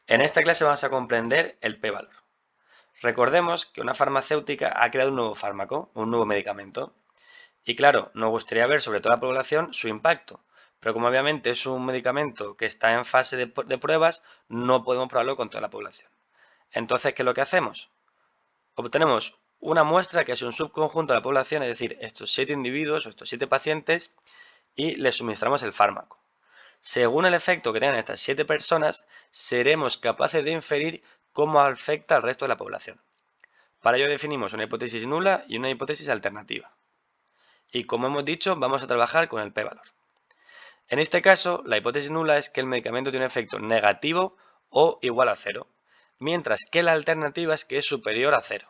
En esta clase vamos a comprender el p-valor. Recordemos que una farmacéutica ha creado un nuevo fármaco, un nuevo medicamento. Y claro, nos gustaría ver sobre toda la población su impacto. Pero como obviamente es un medicamento que está en fase de pruebas, no podemos probarlo con toda la población. Entonces, ¿qué es lo que hacemos? Obtenemos una muestra que es un subconjunto de la población, es decir, estos 7 individuos o estos 7 pacientes, y les suministramos el fármaco. Según el efecto que tengan estas 7 personas, seremos capaces de inferir cómo afecta al resto de la población. Para ello definimos una hipótesis nula y una hipótesis alternativa. Y como hemos dicho, vamos a trabajar con el p-valor. En este caso, la hipótesis nula es que el medicamento tiene un efecto negativo o igual a cero, mientras que la alternativa es que es superior a cero.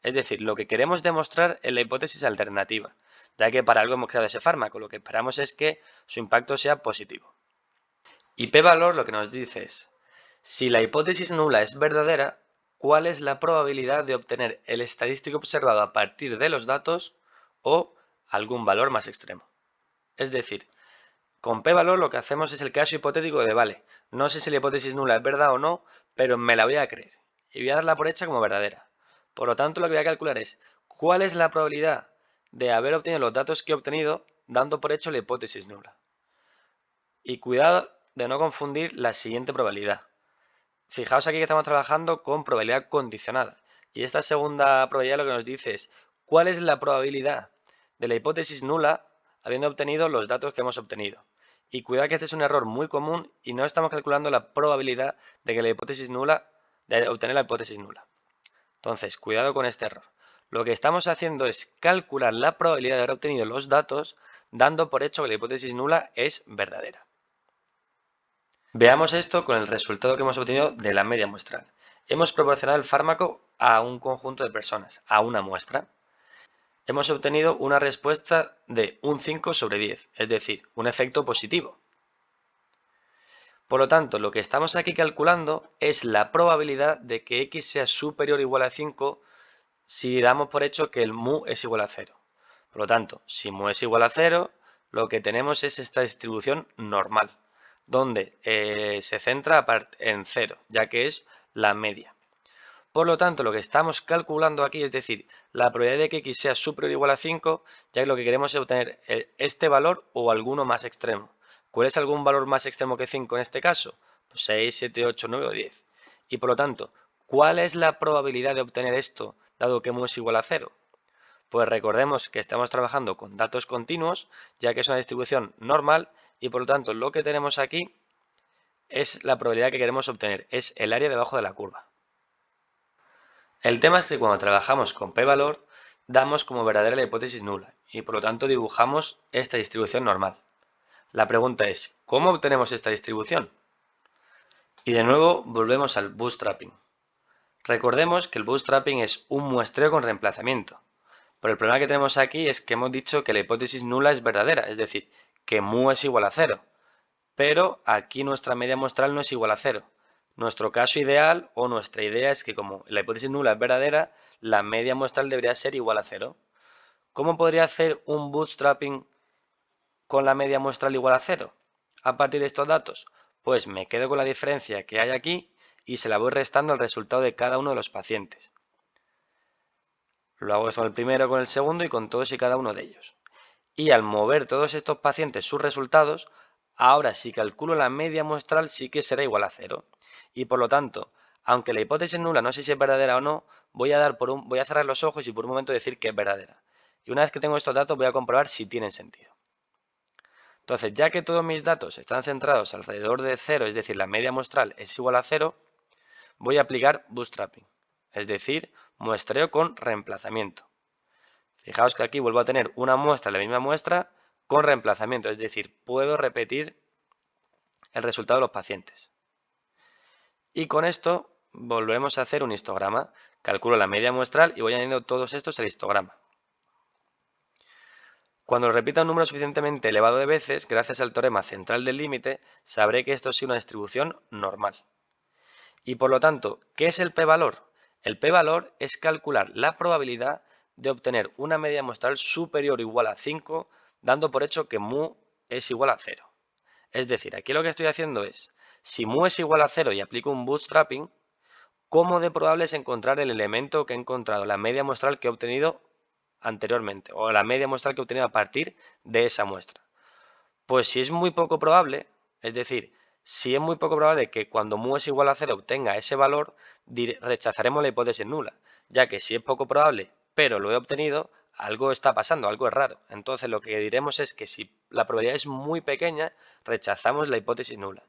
Es decir, lo que queremos demostrar es la hipótesis alternativa, ya que para algo hemos creado ese fármaco, lo que esperamos es que su impacto sea positivo. Y p-valor lo que nos dice es, si la hipótesis nula es verdadera, ¿cuál es la probabilidad de obtener el estadístico observado a partir de los datos o algún valor más extremo? Es decir, con p-valor lo que hacemos es el caso hipotético de, vale, no sé si la hipótesis nula es verdad o no, pero me la voy a creer y voy a darla por hecha como verdadera. Por lo tanto, lo que voy a calcular es cuál es la probabilidad de haber obtenido los datos que he obtenido dando por hecho la hipótesis nula. Y cuidado de no confundir la siguiente probabilidad. Fijaos aquí que estamos trabajando con probabilidad condicionada. Y esta segunda probabilidad lo que nos dice es cuál es la probabilidad de la hipótesis nula habiendo obtenido los datos que hemos obtenido. Y cuidado que este es un error muy común y no estamos calculando la probabilidad de que la hipótesis nula, de obtener la hipótesis nula. Entonces, cuidado con este error. Lo que estamos haciendo es calcular la probabilidad de haber obtenido los datos dando por hecho que la hipótesis nula es verdadera. Veamos esto con el resultado que hemos obtenido de la media muestral. Hemos proporcionado el fármaco a un conjunto de personas, a una muestra. Hemos obtenido una respuesta de un 5 sobre 10, es decir, un efecto positivo. Por lo tanto, lo que estamos aquí calculando es la probabilidad de que x sea superior o igual a 5 si damos por hecho que el mu es igual a 0. Por lo tanto, si mu es igual a 0, lo que tenemos es esta distribución normal, donde se centra en 0, ya que es la media. Por lo tanto, lo que estamos calculando aquí, es decir, la probabilidad de que x sea superior o igual a 5, ya que lo que queremos es obtener este valor o alguno más extremo. ¿Cuál es algún valor más extremo que 5 en este caso? Pues 6, 7, 8, 9 o 10. Y por lo tanto, ¿cuál es la probabilidad de obtener esto, dado que mu es igual a 0? Pues recordemos que estamos trabajando con datos continuos, ya que es una distribución normal, y por lo tanto lo que tenemos aquí es la probabilidad que queremos obtener, es el área debajo de la curva. El tema es que cuando trabajamos con p-valor, damos como verdadera la hipótesis nula, y por lo tanto dibujamos esta distribución normal. La pregunta es, ¿cómo obtenemos esta distribución? Y de nuevo volvemos al bootstrapping. Recordemos que el bootstrapping es un muestreo con reemplazamiento. Pero el problema que tenemos aquí es que hemos dicho que la hipótesis nula es verdadera, es decir, que mu es igual a 0. Pero aquí nuestra media muestral no es igual a 0. Nuestro caso ideal o nuestra idea es que como la hipótesis nula es verdadera, la media muestral debería ser igual a 0. ¿Cómo podría hacer un bootstrapping con la media muestral igual a 0? A partir de estos datos, pues me quedo con la diferencia que hay aquí y se la voy restando al resultado de cada uno de los pacientes. Lo hago con el primero, con el segundo y con todos y cada uno de ellos. Y al mover todos estos pacientes sus resultados, ahora si calculo la media muestral sí que será igual a 0. Y por lo tanto, aunque la hipótesis nula no sé si es verdadera o no, voy a cerrar los ojos y por un momento decir que es verdadera. Y una vez que tengo estos datos voy a comprobar si tienen sentido. Entonces, ya que todos mis datos están centrados alrededor de 0, es decir, la media muestral es igual a 0, voy a aplicar bootstrapping, es decir, muestreo con reemplazamiento. Fijaos que aquí vuelvo a tener una muestra, la misma muestra, con reemplazamiento, es decir, puedo repetir el resultado de los pacientes. Y con esto volvemos a hacer un histograma. Calculo la media muestral y voy añadiendo todos estos al histograma. Cuando lo repita un número suficientemente elevado de veces, gracias al teorema central del límite, sabré que esto es una distribución normal. Y por lo tanto, ¿qué es el p-valor? El p-valor es calcular la probabilidad de obtener una media muestral superior o igual a 5, dando por hecho que mu es igual a 0. Es decir, aquí lo que estoy haciendo es, Si mu es igual a 0 y aplico un bootstrapping, ¿cómo de probable es encontrar el elemento que he encontrado, la media muestral que he obtenido anteriormente o la media muestral que he obtenido a partir de esa muestra? Pues si es muy poco probable, es decir, si es muy poco probable que cuando mu es igual a 0 obtenga ese valor, rechazaremos la hipótesis nula, ya que si es poco probable, pero lo he obtenido, algo está pasando, algo es raro. Entonces lo que diremos es que si la probabilidad es muy pequeña, rechazamos la hipótesis nula.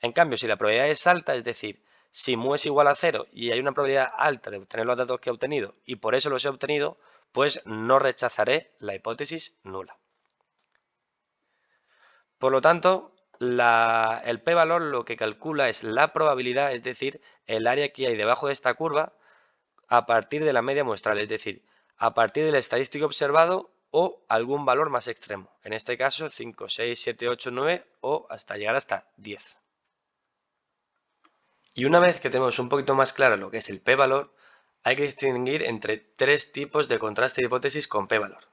En cambio, si la probabilidad es alta, es decir, si mu es igual a 0 y hay una probabilidad alta de obtener los datos que he obtenido y por eso los he obtenido, pues no rechazaré la hipótesis nula. Por lo tanto, el p-valor lo que calcula es la probabilidad, es decir, el área que hay debajo de esta curva a partir de la media muestral, es decir, a partir del estadístico observado o algún valor más extremo. En este caso, 5, 6, 7, 8, 9 o hasta llegar hasta 10. Y una vez que tenemos un poquito más claro lo que es el p-valor, hay que distinguir entre tres tipos de contraste de hipótesis con p-valor.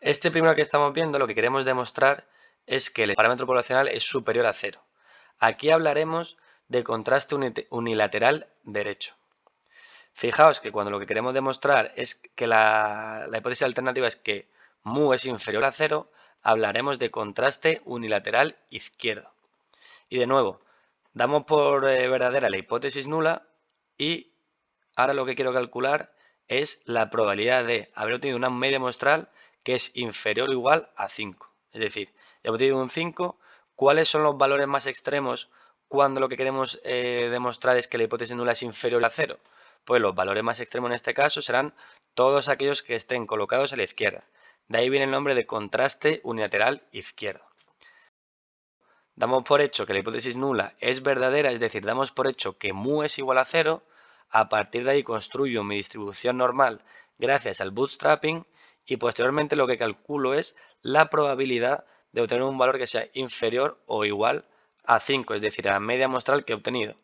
Este primero que estamos viendo, lo que queremos demostrar es que el parámetro poblacional es superior a 0. Aquí hablaremos de contraste unilateral derecho. Fijaos que cuando lo que queremos demostrar es que la hipótesis alternativa es que mu es inferior a 0, hablaremos de contraste unilateral izquierdo. Y de nuevo, damos por verdadera la hipótesis nula y ahora lo que quiero calcular es la probabilidad de haber obtenido una media muestral que es inferior o igual a 5. Es decir, he obtenido un 5, ¿cuáles son los valores más extremos cuando lo que queremos demostrar es que la hipótesis nula es inferior a 0? Pues los valores más extremos en este caso serán todos aquellos que estén colocados a la izquierda. De ahí viene el nombre de contraste unilateral izquierdo. Damos por hecho que la hipótesis nula es verdadera, es decir, damos por hecho que mu es igual a 0. A partir de ahí construyo mi distribución normal gracias al bootstrapping y posteriormente lo que calculo es la probabilidad de obtener un valor que sea inferior o igual a 5, es decir, a la media muestral que he obtenido.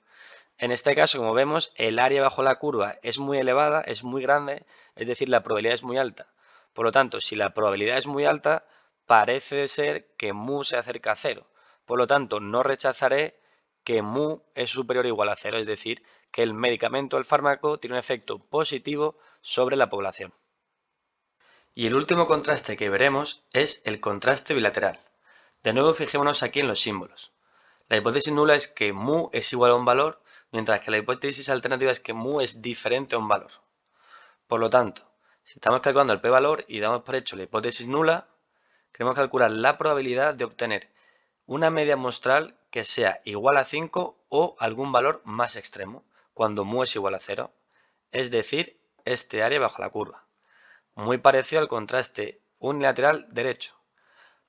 En este caso, como vemos, el área bajo la curva es muy elevada, es muy grande, es decir, la probabilidad es muy alta. Por lo tanto, si la probabilidad es muy alta, parece ser que mu se acerca a 0. Por lo tanto, no rechazaré que mu es superior o igual a 0, es decir, que el medicamento o el fármaco tiene un efecto positivo sobre la población. Y el último contraste que veremos es el contraste bilateral. De nuevo, fijémonos aquí en los símbolos. La hipótesis nula es que mu es igual a un valor, mientras que la hipótesis alternativa es que mu es diferente a un valor. Por lo tanto, si estamos calculando el p-valor y damos por hecho la hipótesis nula, queremos calcular la probabilidad de obtener una media muestral que sea igual a 5 o algún valor más extremo, cuando mu es igual a 0, es decir, este área bajo la curva. Muy parecido al contraste unilateral derecho.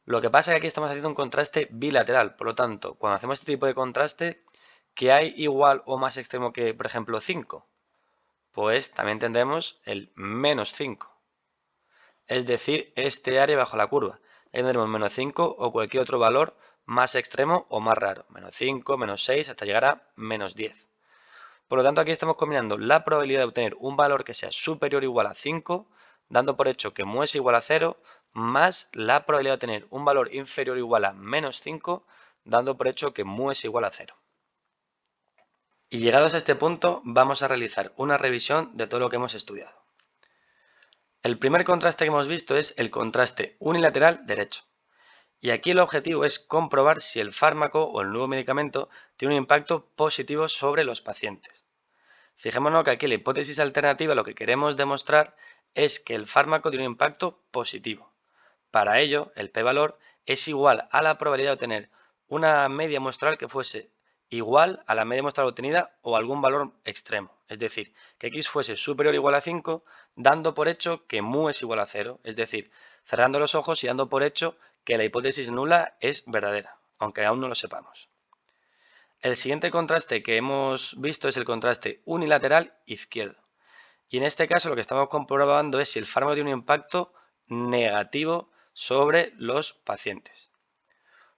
Lo que pasa es que aquí estamos haciendo un contraste bilateral, por lo tanto, cuando hacemos este tipo de contraste, ¿qué hay igual o más extremo que, por ejemplo, 5? Pues también tendremos el menos 5, es decir, este área bajo la curva. Ahí tendremos menos 5 o cualquier otro valor más extremo o más raro, menos 5, menos 6, hasta llegar a menos 10. Por lo tanto, aquí estamos combinando la probabilidad de obtener un valor que sea superior o igual a 5, dando por hecho que mu es igual a 0, más la probabilidad de tener un valor inferior o igual a menos 5, dando por hecho que mu es igual a 0. Y llegados a este punto, vamos a realizar una revisión de todo lo que hemos estudiado. El primer contraste que hemos visto es el contraste unilateral derecho. Y aquí el objetivo es comprobar si el fármaco o el nuevo medicamento tiene un impacto positivo sobre los pacientes. Fijémonos que aquí la hipótesis alternativa lo que queremos demostrar es que el fármaco tiene un impacto positivo. Para ello, el p-valor es igual a la probabilidad de obtener una media muestral que fuese igual a la media muestral obtenida o algún valor extremo. Es decir, que x fuese superior o igual a 5, dando por hecho que mu es igual a 0. Es decir, cerrando los ojos y dando por hecho que la hipótesis nula es verdadera, aunque aún no lo sepamos. El siguiente contraste que hemos visto es el contraste unilateral izquierdo. Y en este caso lo que estamos comprobando es si el fármaco tiene un impacto negativo sobre los pacientes.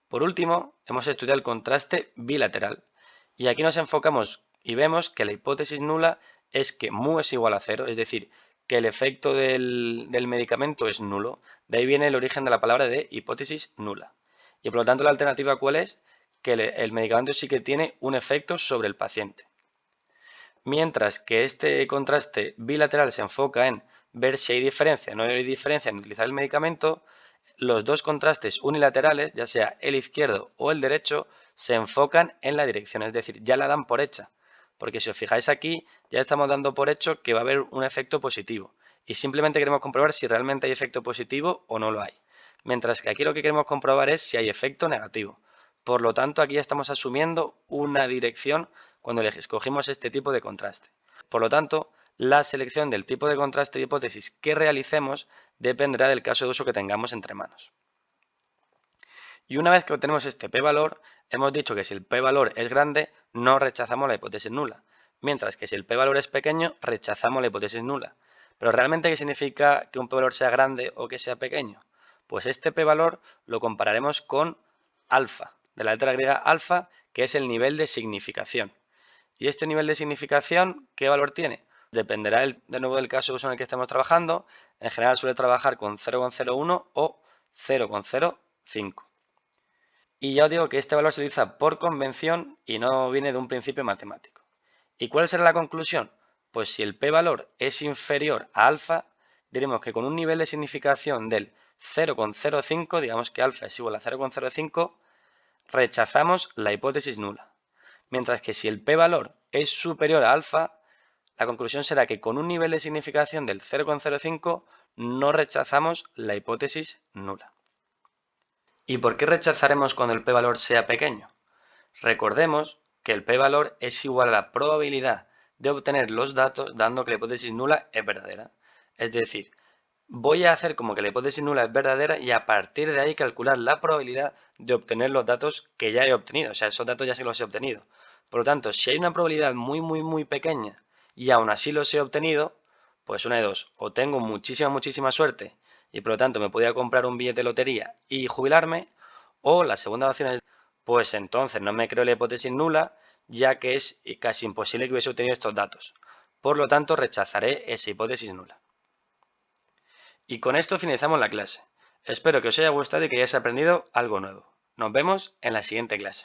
Por último, hemos estudiado el contraste bilateral. Y aquí nos enfocamos y vemos que la hipótesis nula es que mu es igual a 0, es decir, que el efecto del medicamento es nulo. De ahí viene el origen de la palabra de hipótesis nula. Y por lo tanto la alternativa ¿cuál es? que el medicamento sí que tiene un efecto sobre el paciente. Mientras que este contraste bilateral se enfoca en ver si hay diferencia o no hay diferencia en utilizar el medicamento, los dos contrastes unilaterales, ya sea el izquierdo o el derecho, se enfocan en la dirección, es decir, ya la dan por hecha. Porque si os fijáis aquí, ya estamos dando por hecho que va a haber un efecto positivo. Y simplemente queremos comprobar si realmente hay efecto positivo o no lo hay. Mientras que aquí lo que queremos comprobar es si hay efecto negativo. Por lo tanto, aquí ya estamos asumiendo una dirección cuando escogimos este tipo de contraste. Por lo tanto, la selección del tipo de contraste de hipótesis que realicemos dependerá del caso de uso que tengamos entre manos. Y una vez que obtenemos este p-valor, hemos dicho que si el p-valor es grande, no rechazamos la hipótesis nula, mientras que si el p-valor es pequeño, rechazamos la hipótesis nula. Pero ¿realmente qué significa que un p-valor sea grande o que sea pequeño? Pues este p-valor lo compararemos con alfa, de la letra griega alfa, que es el nivel de significación. ¿Y este nivel de significación qué valor tiene? Dependerá de nuevo del caso de uso en el que estemos trabajando. En general suele trabajar con 0,01 o 0,05. Y ya os digo que este valor se utiliza por convención y no viene de un principio matemático. ¿Y cuál será la conclusión? Pues si el p-valor es inferior a alfa, diremos que con un nivel de significación del 0,05, digamos que alfa es igual a 0,05, rechazamos la hipótesis nula. Mientras que si el p-valor es superior a alfa, la conclusión será que con un nivel de significación del 0,05 no rechazamos la hipótesis nula. ¿Y por qué rechazaremos cuando el p-valor sea pequeño? Recordemos que el p-valor es igual a la probabilidad de obtener los datos dando que la hipótesis nula es verdadera. Es decir, voy a hacer como que la hipótesis nula es verdadera y a partir de ahí calcular la probabilidad de obtener los datos que ya he obtenido. O sea, esos datos ya sí los he obtenido. Por lo tanto, si hay una probabilidad muy pequeña y aún así los he obtenido, pues una de dos. O tengo muchísima suerte y por lo tanto me podía comprar un billete de lotería y jubilarme. O la segunda opción es, pues entonces no me creo la hipótesis nula, ya que es casi imposible que hubiese obtenido estos datos. Por lo tanto, rechazaré esa hipótesis nula. Y con esto finalizamos la clase. Espero que os haya gustado y que hayáis aprendido algo nuevo. Nos vemos en la siguiente clase.